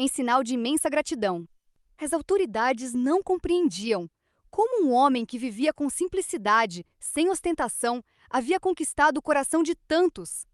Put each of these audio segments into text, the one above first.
em sinal de imensa gratidão. As autoridades não compreendiam como um homem que vivia com simplicidade, sem ostentação, havia conquistado o coração de tantos.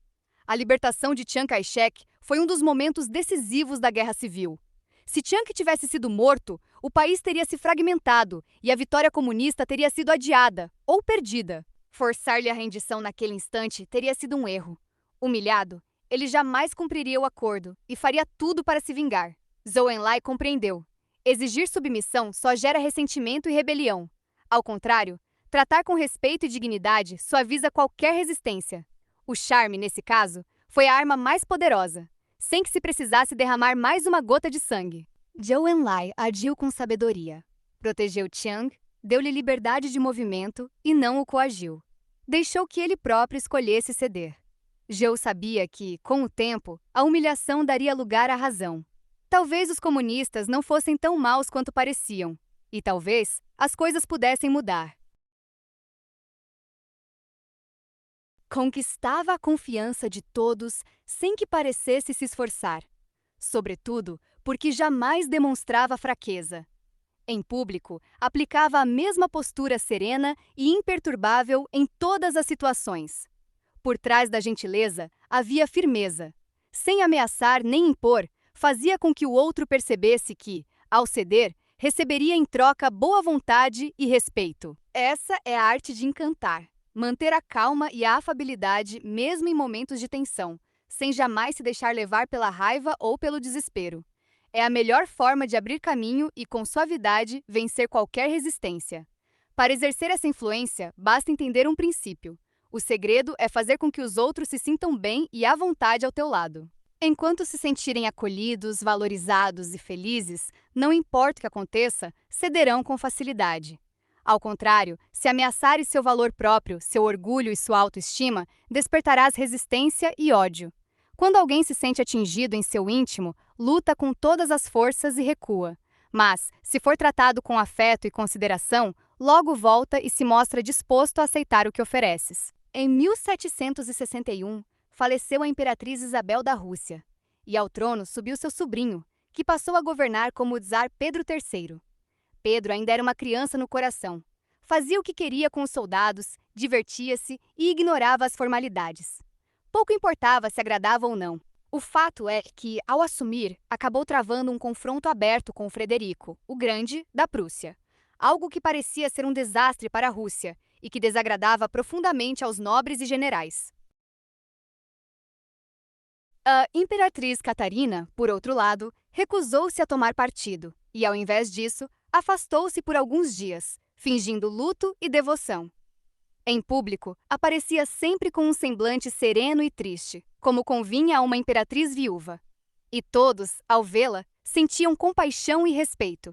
A libertação de Chiang Kai-shek foi um dos momentos decisivos da Guerra Civil. Se Chiang tivesse sido morto, o país teria se fragmentado e a vitória comunista teria sido adiada ou perdida. Forçar-lhe a rendição naquele instante teria sido um erro. Humilhado, ele jamais cumpriria o acordo e faria tudo para se vingar. Zhou Enlai compreendeu. Exigir submissão só gera ressentimento e rebelião. Ao contrário, tratar com respeito e dignidade suaviza qualquer resistência. O charme, nesse caso, foi a arma mais poderosa, sem que se precisasse derramar mais uma gota de sangue. Zhou Enlai agiu com sabedoria. Protegeu Chiang, deu-lhe liberdade de movimento e não o coagiu. Deixou que ele próprio escolhesse ceder. Zhou sabia que, com o tempo, a humilhação daria lugar à razão. Talvez os comunistas não fossem tão maus quanto pareciam, e talvez as coisas pudessem mudar. Conquistava a confiança de todos sem que parecesse se esforçar, sobretudo porque jamais demonstrava fraqueza. Em público, aplicava a mesma postura serena e imperturbável em todas as situações. Por trás da gentileza havia firmeza. Sem ameaçar nem impor, fazia com que o outro percebesse que, ao ceder, receberia em troca boa vontade e respeito. Essa é a arte de encantar. Manter a calma e a afabilidade mesmo em momentos de tensão, sem jamais se deixar levar pela raiva ou pelo desespero. É a melhor forma de abrir caminho e, com suavidade, vencer qualquer resistência. Para exercer essa influência, basta entender um princípio. O segredo é fazer com que os outros se sintam bem e à vontade ao teu lado. Enquanto se sentirem acolhidos, valorizados e felizes, não importa o que aconteça, cederão com facilidade. Ao contrário, se ameaçares seu valor próprio, seu orgulho e sua autoestima, despertarás resistência e ódio. Quando alguém se sente atingido em seu íntimo, luta com todas as forças e recua. Mas, se for tratado com afeto e consideração, logo volta e se mostra disposto a aceitar o que ofereces. Em 1761, faleceu a imperatriz Isabel da Rússia, e ao trono subiu seu sobrinho, que passou a governar como o czar Pedro III. Pedro ainda era uma criança no coração. Fazia o que queria com os soldados, divertia-se e ignorava as formalidades. Pouco importava se agradava ou não. O fato é que, ao assumir, acabou travando um confronto aberto com Frederico, o Grande, da Prússia. Algo que parecia ser um desastre para a Rússia e que desagradava profundamente aos nobres e generais. A imperatriz Catarina, por outro lado, recusou-se a tomar partido e, ao invés disso, afastou-se por alguns dias, fingindo luto e devoção. Em público, aparecia sempre com um semblante sereno e triste, como convinha a uma imperatriz viúva. E todos, ao vê-la, sentiam compaixão e respeito.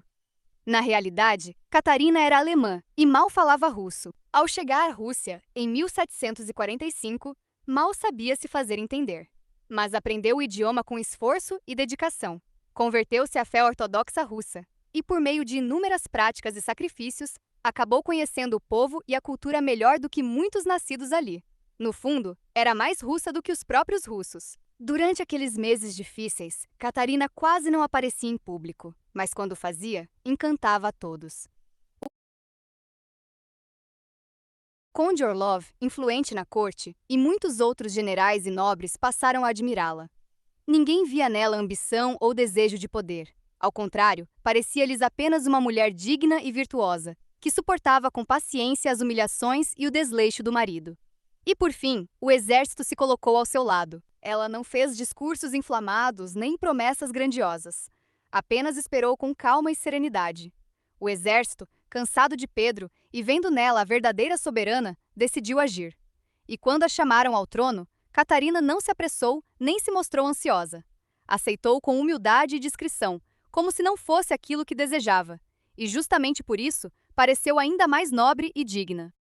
Na realidade, Catarina era alemã e mal falava russo. Ao chegar à Rússia, em 1745, mal sabia se fazer entender. Mas aprendeu o idioma com esforço e dedicação. Converteu-se à fé ortodoxa russa e, por meio de inúmeras práticas e sacrifícios, acabou conhecendo o povo e a cultura melhor do que muitos nascidos ali. No fundo, era mais russa do que os próprios russos. Durante aqueles meses difíceis, Catarina quase não aparecia em público, mas quando fazia, encantava a todos. O Conde Orlov, influente na corte, e muitos outros generais e nobres passaram a admirá-la. Ninguém via nela ambição ou desejo de poder. Ao contrário, parecia-lhes apenas uma mulher digna e virtuosa, que suportava com paciência as humilhações e o desleixo do marido. E, por fim, o exército se colocou ao seu lado. Ela não fez discursos inflamados nem promessas grandiosas. Apenas esperou com calma e serenidade. O exército, cansado de Pedro e vendo nela a verdadeira soberana, decidiu agir. E quando a chamaram ao trono, Catarina não se apressou nem se mostrou ansiosa. Aceitou com humildade e discrição, como se não fosse aquilo que desejava. E justamente por isso, pareceu ainda mais nobre e digna.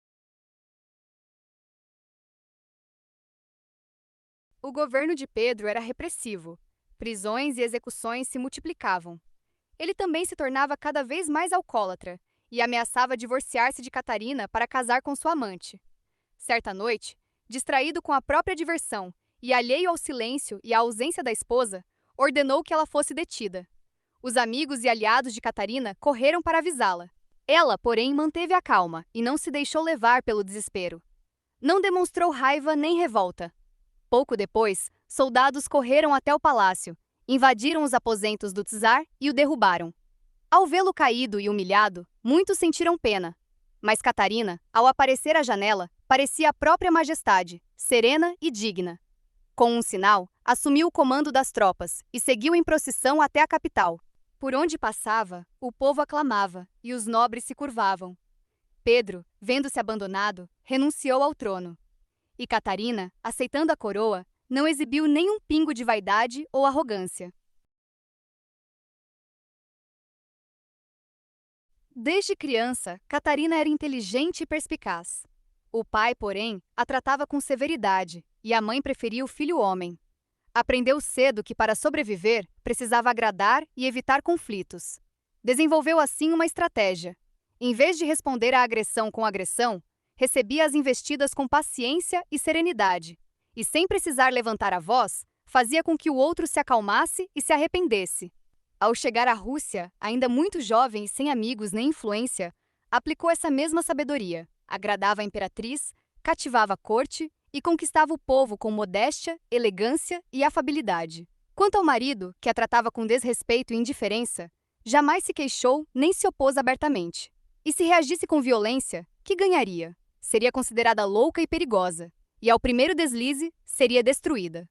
O governo de Pedro era repressivo. Prisões e execuções se multiplicavam. Ele também se tornava cada vez mais alcoólatra e ameaçava divorciar-se de Catarina para casar com sua amante. Certa noite, distraído com a própria diversão e alheio ao silêncio e à ausência da esposa, ordenou que ela fosse detida. Os amigos e aliados de Catarina correram para avisá-la. Ela, porém, manteve a calma e não se deixou levar pelo desespero. Não demonstrou raiva nem revolta. Pouco depois, soldados correram até o palácio, invadiram os aposentos do czar e o derrubaram. Ao vê-lo caído e humilhado, muitos sentiram pena. Mas Catarina, ao aparecer à janela, parecia a própria majestade, serena e digna. Com um sinal, assumiu o comando das tropas e seguiu em procissão até a capital. Por onde passava, o povo aclamava e os nobres se curvavam. Pedro, vendo-se abandonado, renunciou ao trono. E Catarina, aceitando a coroa, não exibiu nem um pingo de vaidade ou arrogância. Desde criança, Catarina era inteligente e perspicaz. O pai, porém, a tratava com severidade e a mãe preferia o filho homem. Aprendeu cedo que, para sobreviver, precisava agradar e evitar conflitos. Desenvolveu assim uma estratégia. Em vez de responder à agressão com agressão, recebia as investidas com paciência e serenidade. E, sem precisar levantar a voz, fazia com que o outro se acalmasse e se arrependesse. Ao chegar à Rússia, ainda muito jovem e sem amigos nem influência, aplicou essa mesma sabedoria. Agradava a imperatriz, cativava a corte e conquistava o povo com modéstia, elegância e afabilidade. Quanto ao marido, que a tratava com desrespeito e indiferença, jamais se queixou nem se opôs abertamente. E se reagisse com violência, que ganharia? Seria considerada louca e perigosa, e ao primeiro deslize, seria destruída.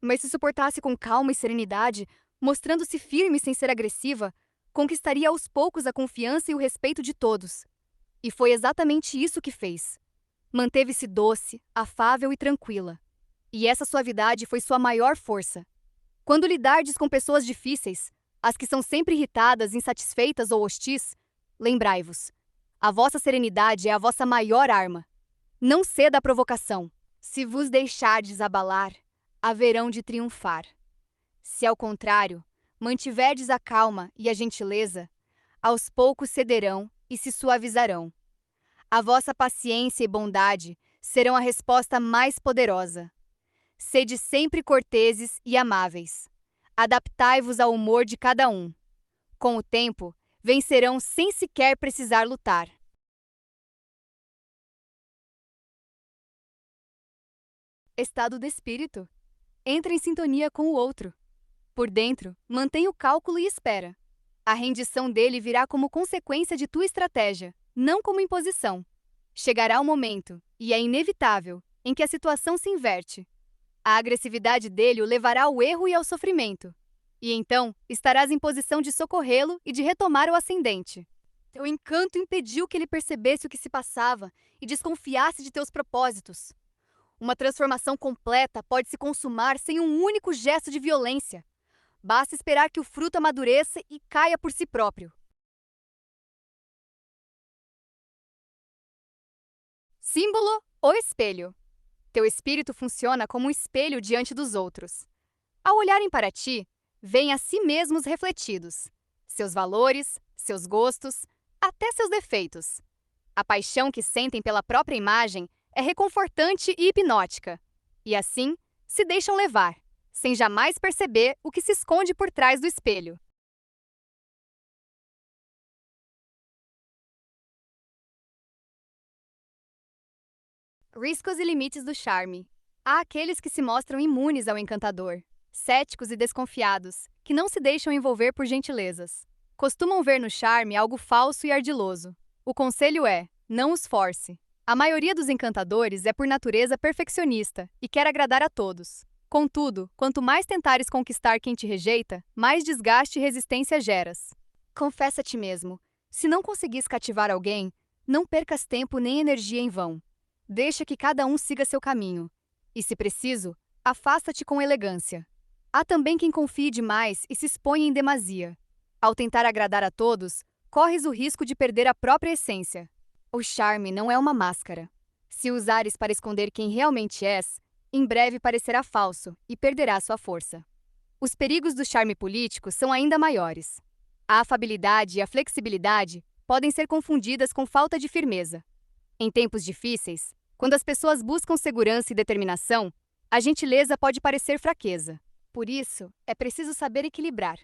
Mas se suportasse com calma e serenidade, mostrando-se firme sem ser agressiva, conquistaria aos poucos a confiança e o respeito de todos. E foi exatamente isso que fez. Manteve-se doce, afável e tranquila. E essa suavidade foi sua maior força. Quando lidardes com pessoas difíceis, as que são sempre irritadas, insatisfeitas ou hostis, lembrai-vos, a vossa serenidade é a vossa maior arma. Não ceda à provocação. Se vos deixardes abalar, haverão de triunfar. Se, ao contrário, mantiverdes a calma e a gentileza, aos poucos cederão e se suavizarão. A vossa paciência e bondade serão a resposta mais poderosa. Sede sempre corteses e amáveis. Adaptai-vos ao humor de cada um. Com o tempo, vencerão sem sequer precisar lutar. Estado de espírito. Entra em sintonia com o outro. Por dentro, mantém o cálculo e espera. A rendição dele virá como consequência de tua estratégia, não como imposição. Chegará o momento, e é inevitável, em que a situação se inverte. A agressividade dele o levará ao erro e ao sofrimento. E então, estarás em posição de socorrê-lo e de retomar o ascendente. Teu encanto impediu que ele percebesse o que se passava e desconfiasse de teus propósitos. Uma transformação completa pode se consumar sem um único gesto de violência. Basta esperar que o fruto amadureça e caia por si próprio. Símbolo: o espelho. Teu espírito funciona como um espelho diante dos outros. Ao olharem para ti, veem a si mesmos refletidos. Seus valores, seus gostos, até seus defeitos. A paixão que sentem pela própria imagem é reconfortante e hipnótica. E assim, se deixam levar, sem jamais perceber o que se esconde por trás do espelho. Riscos e limites do charme. Há aqueles que se mostram imunes ao encantador, céticos e desconfiados, que não se deixam envolver por gentilezas. Costumam ver no charme algo falso e ardiloso. O conselho é: não os force. A maioria dos encantadores é por natureza perfeccionista e quer agradar a todos. Contudo, quanto mais tentares conquistar quem te rejeita, mais desgaste e resistência geras. Confessa a ti mesmo: se não conseguis cativar alguém, não percas tempo nem energia em vão. Deixa que cada um siga seu caminho. E, se preciso, afasta-te com elegância. Há também quem confie demais e se expõe em demasia. Ao tentar agradar a todos, corres o risco de perder a própria essência. O charme não é uma máscara. Se usares para esconder quem realmente és, em breve parecerá falso e perderá sua força. Os perigos do charme político são ainda maiores. A afabilidade e a flexibilidade podem ser confundidas com falta de firmeza. Em tempos difíceis, quando as pessoas buscam segurança e determinação, a gentileza pode parecer fraqueza. Por isso, é preciso saber equilibrar.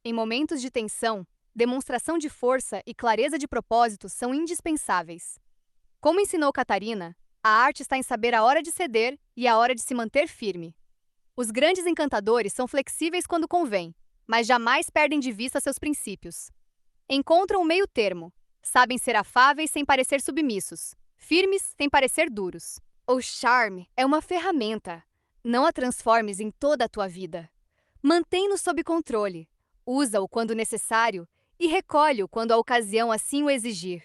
Em momentos de tensão, demonstração de força e clareza de propósito são indispensáveis. Como ensinou Catarina, a arte está em saber a hora de ceder e a hora de se manter firme. Os grandes encantadores são flexíveis quando convém, mas jamais perdem de vista seus princípios. Encontram o meio termo. Sabem ser afáveis sem parecer submissos, firmes sem parecer duros. O charme é uma ferramenta. Não a transformes em toda a tua vida. Mantém-no sob controle. Usa-o quando necessário e recolhe-o quando a ocasião assim o exigir.